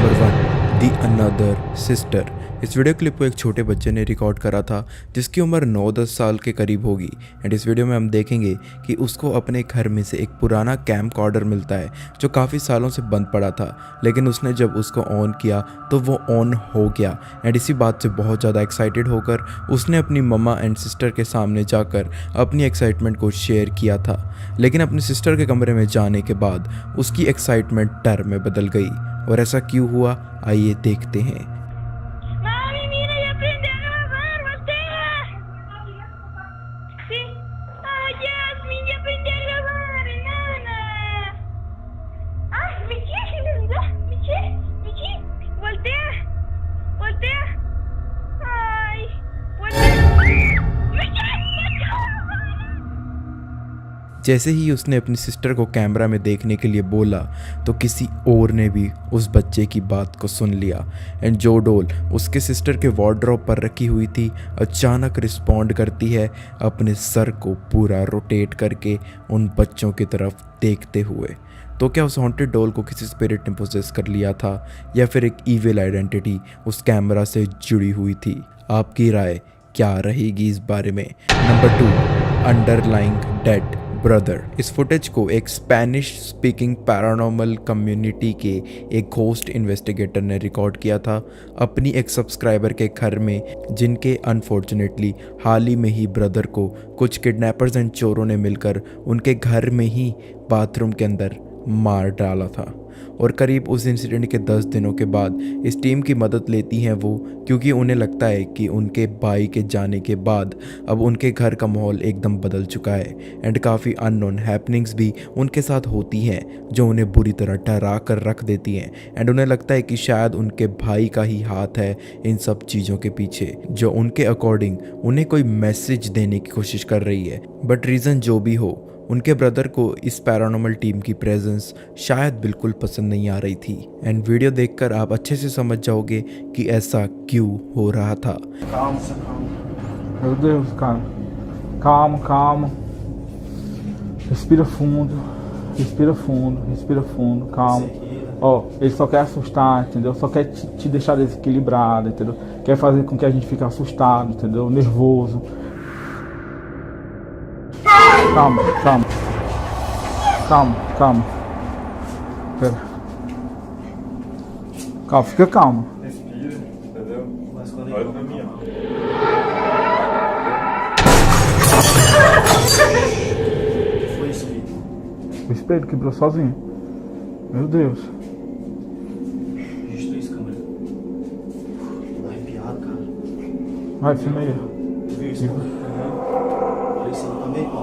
Number 1 the another sister. इस video clip को एक छोटे बच्चे ने रिकॉर्ड करा था जिसकी उम्र 9-10 साल के करीब होगी। एंड इस वीडियो में हम देखेंगे कि उसको अपने घर में से एक पुराना कैम कॉर्डर मिलता है जो काफ़ी सालों से बंद पड़ा था, लेकिन उसने जब उसको ऑन किया तो वो ऑन हो गया। एंड इसी बात से बहुत ज़्यादा एक्साइटेड होकर उसने अपनी मम्मा एंड सिस्टर के सामने जाकर अपनी एक्साइटमेंट को शेयर किया था। लेकिन अपनी सिस्टर के कमरे में जाने के बाद उसकी एक्साइटमेंट डर में बदल गई। और ऐसा क्यों हुआ, आइए देखते हैं। Mami, mira, ya aprendí a grabar, voltea. Sí. Ay, Yasmin, ya aprendí a grabar, enana. Ay, Michi, Michi, voltea. Voltea. Ay, voltea. Michi. जैसे ही उसने अपनी सिस्टर को कैमरा में देखने के लिए बोला तो किसी और ने भी उस बच्चे की बात को सुन लिया। एंड जो डॉल उसके सिस्टर के वार्डरोब पर रखी हुई थी अचानक रिस्पॉन्ड करती है अपने सर को पूरा रोटेट करके उन बच्चों की तरफ देखते हुए। तो क्या उस हॉन्टेड डॉल को किसी स्पिरिट ने पोजेस कर लिया था या फिर एक इविल आइडेंटिटी उस कैमरा से जुड़ी हुई थी? आपकी राय क्या रहेगी इस बारे में? Number 2 underlying dead brother. इस फुटेज को एक स्पेनिश स्पीकिंग पैरानॉर्मल कम्युनिटी के एक घोस्ट इन्वेस्टिगेटर ने रिकॉर्ड किया था अपनी एक सब्सक्राइबर के घर में, जिनके अनफॉर्चुनेटली हाल ही में ही ब्रदर को कुछ किडनैपर्स एंड चोरों ने मिलकर उनके घर में ही बाथरूम के अंदर मार डाला था। और करीब उस इंसिडेंट के 10 दिनों के बाद इस टीम की मदद लेती हैं वो, क्योंकि उन्हें लगता है कि उनके भाई के जाने के बाद अब उनके घर का माहौल एकदम बदल चुका है। एंड काफ़ी अननोन हैपनिंग्स भी उनके साथ होती हैं जो उन्हें बुरी तरह डरा कर रख देती हैं। एंड उन्हें लगता है कि शायद उनके भाई का ही हाथ है इन सब चीज़ों के पीछे, जो उनके अकॉर्डिंग उन्हें कोई मैसेज देने की कोशिश कर रही है। बट रीज़न जो भी हो, उनके ब्रदर को इस पैरानॉर्मल टीम की प्रेजेंस शायद बिल्कुल पसंद नहीं आ रही थी। एंड वीडियो देखकर आप अच्छे से समझ जाओगे कि ऐसा क्यों हो रहा था। Meu Deus, cara. Calma, calma. Respira fundo. Respira fundo, respira fundo, calma. Ó, ele só quer assustar, entendeu? Só quer te deixar desequilibrado, entendeu? Quer fazer com que a gente fique assustado, entendeu? Nervoso. Calma, calma. Calma, calma. Pera. Calma, fica calma. Respira, entendeu? Olha pra mim, ó. Foi isso, Vitor. O espelho quebrou sozinho. Meu Deus. Registrou isso, câmera. Tô arrepiado, cara. Vai, filma aí. Tu viu isso, câmera? Olha isso aí também, pô.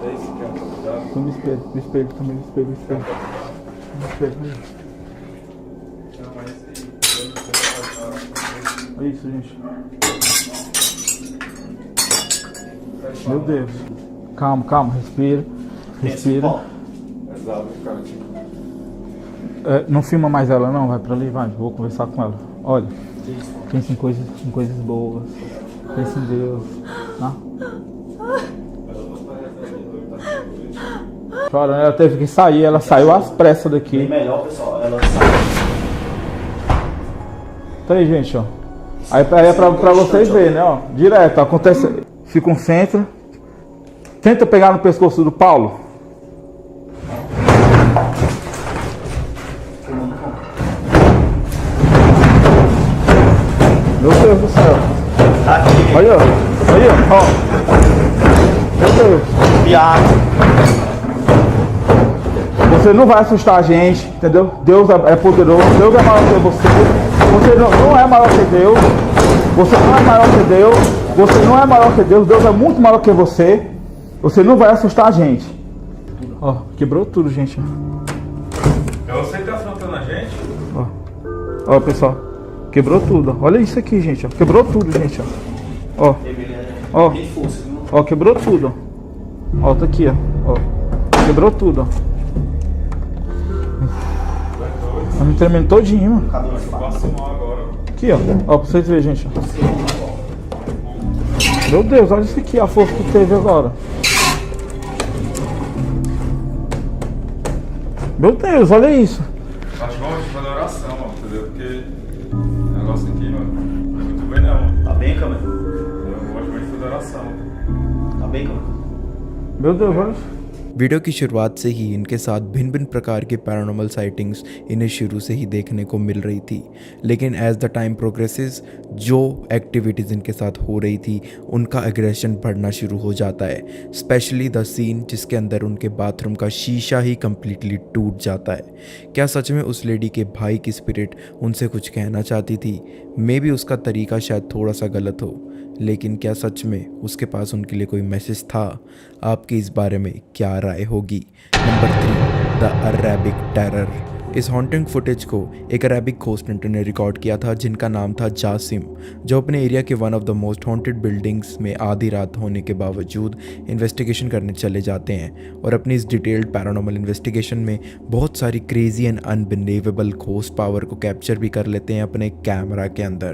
Daí você quer cuidado? Filma o espelho também, o espelho. O espelho aí. Não, mas É isso, gente. Meu Deus. Calma, calma, respira. Respira. Exato, cara, tipo. É, não filma mais ela não, vai pra ali, vai. Vou conversar com ela. Olha, pensa em coisas boas. Pensa em Deus. Tá? Chora, ela teve que sair, ela saiu às pressas Bem daqui. melhor, pessoal. Ela sabe. Tá aí, gente, ó. Aí é pra vocês verem, né, ó. Direto, acontece. Se concentra. Tenta pegar no pescoço do Paulo. Meu Deus do céu. Aqui, Olha, ó. Meu Deus. piada. Você não vai assustar a gente, entendeu? Deus é poderoso, Deus é maior que você. Você não é maior que Deus. Você não é maior que Deus. Você não é maior que Deus. Deus é muito maior que você. Você não vai assustar a gente. Ó, quebrou tudo, gente. É você que tá afrontando a gente? Ó, pessoal. Quebrou tudo. Ó. Olha isso aqui, gente. Ó. Quebrou tudo, gente. Ó. Ó. Tem força, viu? Ó, quebrou tudo. Ó, tá aqui, ó. Quebrou tudo, ó. Tá me tremendo todinho, mano. Passa mal agora. Aqui, ó. Ó, pra vocês verem, gente. Ó. Meu Deus, olha isso aqui, a força que teve agora. Meu Deus, olha isso. Acho que vamos fazer oração, mano, entendeu? Porque o negócio aqui, mano, não é muito bem não, mano. Tá bem, câmera? Eu gosto muito de fazer oração. Tá bem, câmera? Meu Deus, olha. Video की शुरुआत से ही इनके साथ भिन्न भिन्न प्रकार के paranormal sightings इन्हें शुरू से ही देखने को मिल रही थी, लेकिन एज द टाइम प्रोग्रेसेस जो एक्टिविटीज़ इनके साथ हो रही थी उनका एग्रेशन बढ़ना शुरू हो जाता है। स्पेशली द सीन जिसके अंदर उनके बाथरूम का शीशा ही कम्प्लीटली टूट जाता है। क्या सच में उस लेडी के भाई की स्पिरिट उनसे कुछ कहना चाहती थी? मे बी उसका तरीका शायद थोड़ा सा गलत हो, लेकिन क्या सच में उसके पास उनके लिए कोई मैसेज था? आपकी इस बारे में क्या राय होगी? Number 3, the Arabic terror. इस हॉन्टिंग फुटेज को एक अरेबिक घोस्ट हंटर ने रिकॉर्ड किया था जिनका नाम था जासिम, जो अपने एरिया के one of the most haunted buildings में आधी रात होने के बावजूद इन्वेस्टिगेशन करने चले जाते हैं और अपनी इस डिटेल्ड पैरानॉर्मल इन्वेस्टिगेशन में बहुत सारी crazy and unbelievable ghost power को कैप्चर भी कर लेते हैं अपने कैमरा के अंदर।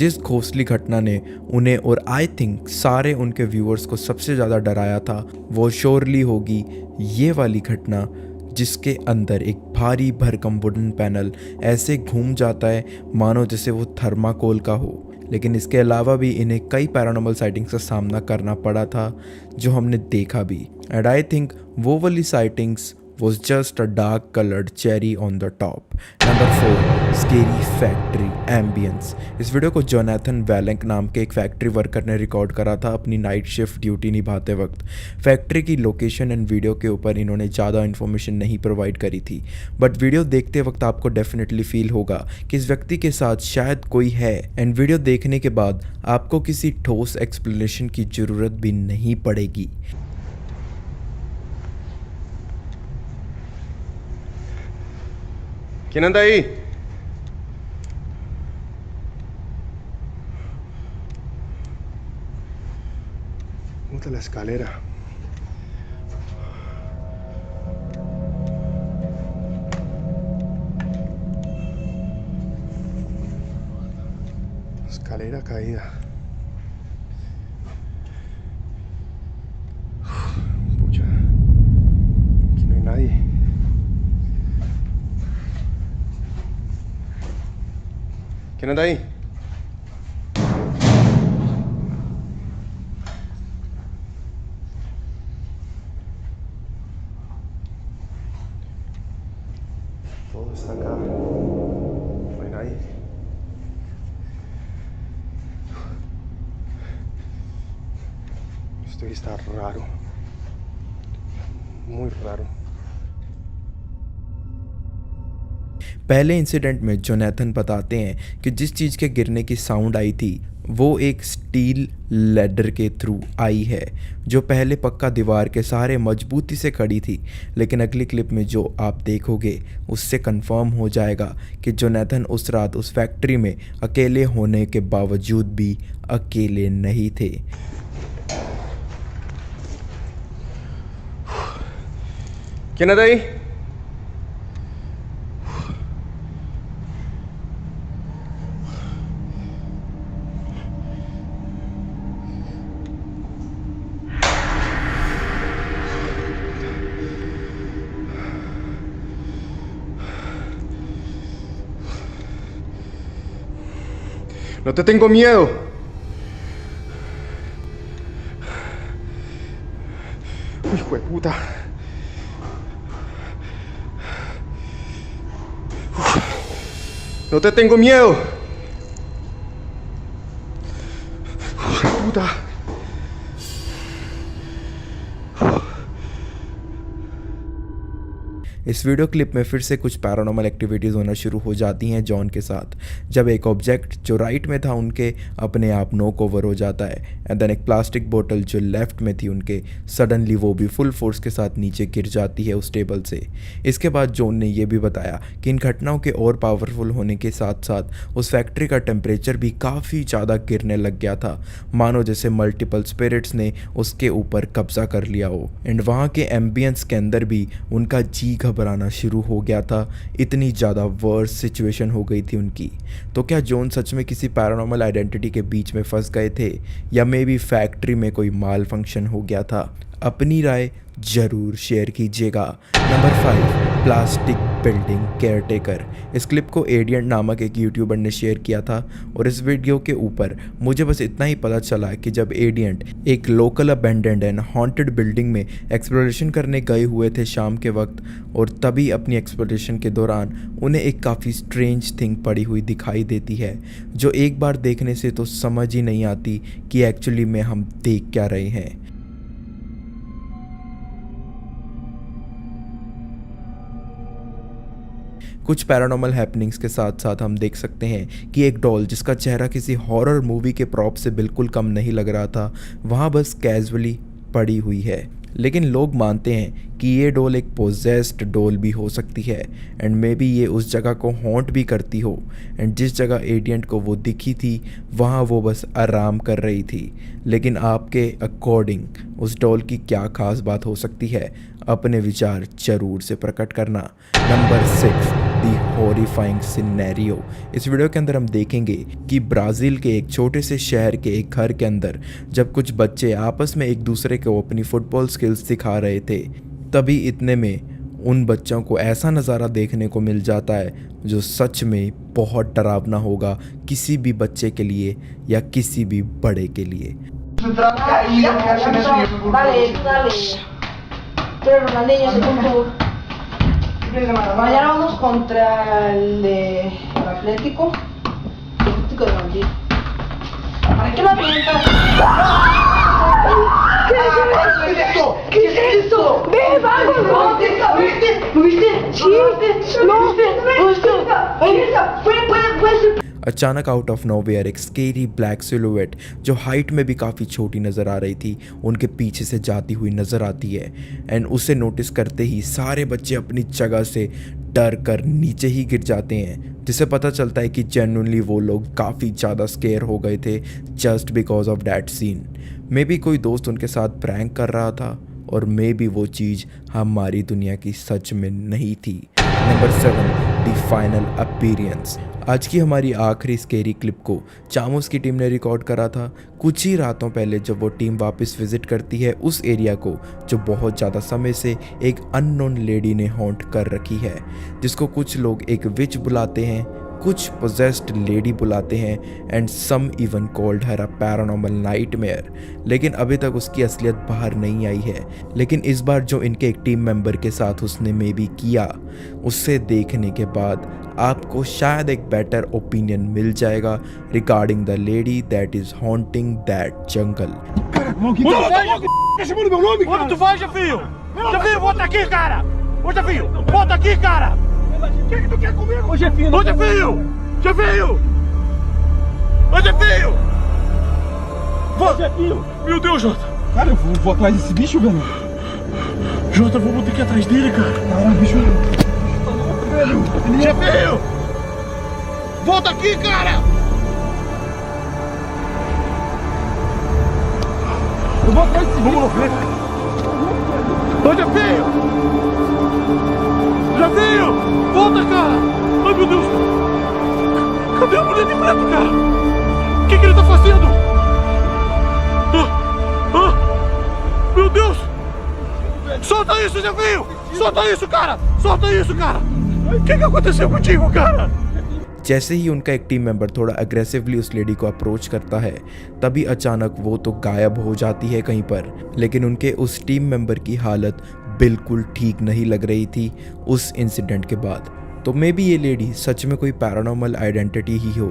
जिस घोस्टली घटना ने उन्हें और आई थिंक सारे उनके व्यूअर्स को सबसे ज़्यादा डराया था वो श्योरली होगी ये वाली घटना, जिसके अंदर एक भारी भरकम वुडन पैनल ऐसे घूम जाता है मानो जैसे वो थर्माकोल का हो। लेकिन इसके अलावा भी इन्हें कई पैरानॉर्मल साइटिंग्स का सामना करना पड़ा था जो हमने देखा भी, एंड आई थिंक वो वाली sightings was just a dark colored cherry on the top. Number 4, scary factory ambience. इस वीडियो को जोनाथन वैलेंक नाम के एक फैक्ट्री वर्कर ने रिकॉर्ड करा था अपनी नाइट शिफ्ट ड्यूटी निभाते वक्त। फैक्ट्री की लोकेशन एंड वीडियो के ऊपर इन्होंने ज़्यादा इन्फॉर्मेशन नहीं प्रोवाइड करी थी, बट वीडियो देखते वक्त आपको डेफिनेटली फील होगा कि इस व्यक्ति के साथ शायद कोई है, एंड वीडियो देखने के बाद आपको किसी ठोस एक्सप्लेनेशन की ज़रूरत भी नहीं पड़ेगी। ¿Quién anda ahí? Ponte la escalera. Escalera caída. Pucha. Aquí no hay nadie. ¿Quién anda ahí? Todo está acá. No hay nadie. Esto está raro. Muy raro. पहले इंसिडेंट में जोनाथन बताते हैं कि जिस चीज़ के गिरने की साउंड आई थी वो एक स्टील लैडर के थ्रू आई है जो पहले पक्का दीवार के सहारे मजबूती से खड़ी थी, लेकिन अगली क्लिप में जो आप देखोगे उससे कंफर्म हो जाएगा कि जोनाथन उस रात उस फैक्ट्री में अकेले होने के बावजूद भी अकेले नहीं थे। ¿Quién era ahí? No te tengo miedo. Uy, hijo de puta. No te tengo miedo. Puta. इस वीडियो क्लिप में फिर से कुछ पैरानॉर्मल एक्टिविटीज़ होना शुरू हो जाती हैं जॉन के साथ, जब एक ऑब्जेक्ट जो राइट में था उनके अपने आप नॉक ओवर हो जाता है एंड देन एक प्लास्टिक बोतल जो लेफ्ट में थी उनके सडनली वो भी फुल फोर्स के साथ नीचे गिर जाती है उस टेबल से। इसके बाद जॉन ने यह भी बताया कि इन घटनाओं के और पावरफुल होने के साथ साथ उस फैक्ट्री का टेम्परेचर भी काफ़ी ज़्यादा गिरने लग गया था, मानो जैसे मल्टीपल स्पिरिट्स ने उसके ऊपर कब्जा कर लिया हो एंड वहाँ के एम्बियंस के अंदर भी उनका जी घबराना शुरू हो गया था। इतनी ज़्यादा वर्स सिचुएशन हो गई थी उनकी। तो क्या जॉन सच में किसी पैरानॉर्मल आइडेंटिटी के बीच में फंस गए थे या मे बी फैक्ट्री में कोई माल फंक्शन हो गया था? अपनी राय ज़रूर शेयर कीजिएगा। Number 5, plastic building caretaker. इस क्लिप को एडियंट नामक एक यूट्यूबर ने शेयर किया था और इस वीडियो के ऊपर मुझे बस इतना ही पता चला कि जब एडियंट एक local abandoned and haunted building में एक्सप्लोरेशन करने गए हुए थे शाम के वक्त, और तभी अपनी एक्सप्लोरेशन के दौरान उन्हें एक काफ़ी स्ट्रेंज थिंग पड़ी हुई दिखाई देती है जो एक बार देखने से तो समझ ही नहीं आती कि एक्चुअली में हम देख क्या रहे हैं। कुछ पैरानॉर्मल हैपनिंग्स के साथ साथ हम देख सकते हैं कि एक डॉल जिसका चेहरा किसी हॉरर मूवी के प्रॉप से बिल्कुल कम नहीं लग रहा था वहाँ बस कैजुअली पड़ी हुई है, लेकिन लोग मानते हैं कि ये डॉल एक पोजेस्ड डॉल भी हो सकती है एंड मे बी ये उस जगह को हॉन्ट भी करती हो एंड जिस जगह एडियंट को वो दिखी थी वहाँ वो बस आराम कर रही थी। लेकिन आपके अकॉर्डिंग उस डॉल की क्या खास बात हो सकती है? अपने विचार जरूर से प्रकट करना। नंबर 6, दी हॉरिफाइंग सिनेरियो। इस वीडियो के अंदर हम देखेंगे कि ब्राज़ील के एक छोटे से शहर के एक घर के अंदर जब कुछ बच्चे आपस में एक दूसरे को अपनी फुटबॉल स्किल्स सिखा रहे थे, तभी इतने में उन बच्चों को ऐसा नज़ारा देखने को मिल जाता है जो सच में बहुत डरावना होगा किसी भी बच्चे के लिए या किसी भी बड़े के लिए। Pero Ronaldinho se puso. Mañana vamos contra el Atlético. Atlético de Madrid. ¿Para qué la avientas? ¿Qué es esto? ¿Qué es esto? ¡Ve, vamos! ¿Lo viste? ¿Lo viste? Sí, ¿lo viste? अचानक out of nowhere एक scary black silhouette जो height में भी काफ़ी छोटी नज़र आ रही थी उनके पीछे से जाती हुई नज़र आती है एंड उसे नोटिस करते ही सारे बच्चे अपनी जगह से डर कर नीचे ही गिर जाते हैं, जिससे पता चलता है कि जेन्युइनली वो लोग काफ़ी ज़्यादा स्केयर हो गए थे just because of that scene. Maybe कोई दोस्त उनके साथ प्रैंक कर रहा था और मे बी वो चीज़ हमारी दुनिया की सच में नहीं थी। Number 7, the final appearance. आज की हमारी आखिरी स्केरी क्लिप को चामोस की टीम ने रिकॉर्ड करा था कुछ ही रातों पहले, जब वो टीम वापस विजिट करती है उस एरिया को जो बहुत ज़्यादा समय से एक अननोन लेडी ने हॉन्ट कर रखी है, जिसको कुछ लोग एक विच बुलाते हैं, कुछ पोजेस्ड लेडी बुलाते हैं and some even called her a paranormal nightmare. लेकिन अभी तक उसकी असलियत बाहर नहीं आई है। लेकिन इस बार जो इनके एक टीम मेंबर के साथ उसने मे बी किया, उससे देखने के बाद आपको शायद एक बेटर ओपिनियन मिल जाएगा regarding the lady that is haunting that jungle. Onde tu vais, já fio? Já fio, volta aqui, cara! Volta, fio! Volta aqui, cara! O que é que tu quer comigo? Ô, Jefinho! Ô, Jefinho! Jefinho! Ô, Jefinho! Ô, Jefinho! Meu Deus, Jota! Cara, eu vou atrás desse bicho, velho. Jota, vamos ter que ir atrás dele, cara! Caralho, bicho tá louco, velho. Jefinho! Volta aqui, cara! Eu vou atrás desse bicho. Vamos ver! Ô, Jefinho! Jefinho! Volta, cara! Ai, meu Deus! Cadê a mulher de preto, cara? O que ele tá fazendo? Meu Deus! Solta isso, Jefinho! Solta isso, cara! Solta isso, cara! O que aconteceu contigo, cara? जैसे ही उनका एक team member थोड़ा aggressively उस lady को approach करता है तभी अचानक वो तो गायब हो जाती है कहीं पर। लेकिन उनके उस टीम मेंबर की हालत बिल्कुल ठीक नहीं लग रही थी उस इंसिडेंट के बाद। तो मे बी ये लेडी सच में कोई पैरानॉर्मल आइडेंटिटी ही हो,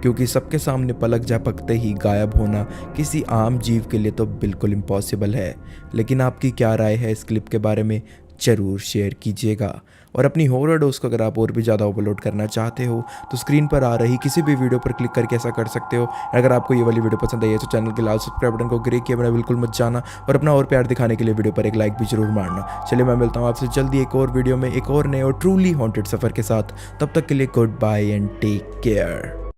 क्योंकि सबके सामने पलक झपकते ही गायब होना किसी आम जीव के लिए तो बिल्कुल इम्पॉसिबल है। लेकिन आपकी क्या राय है इस क्लिप के बारे में ज़रूर शेयर कीजिएगा। और अपनी हॉरर डोज को अगर आप और भी ज़्यादा ओवरलोड करना चाहते हो तो स्क्रीन पर आ रही किसी भी वीडियो पर क्लिक करके ऐसा कर सकते हो। अगर आपको ये वाली वीडियो पसंद आई है तो चैनल के लाल सब्सक्राइब बटन को ग्रे किया बिना बिल्कुल मत जाना और अपना और प्यार दिखाने के लिए वीडियो पर एक लाइक भी जरूर मारना। चलिए मैं मिलता हूँ आपसे जल्दी एक और वीडियो में एक और नए और ट्रूली हॉन्टेड सफ़र के साथ। तब तक के लिए goodbye and take care.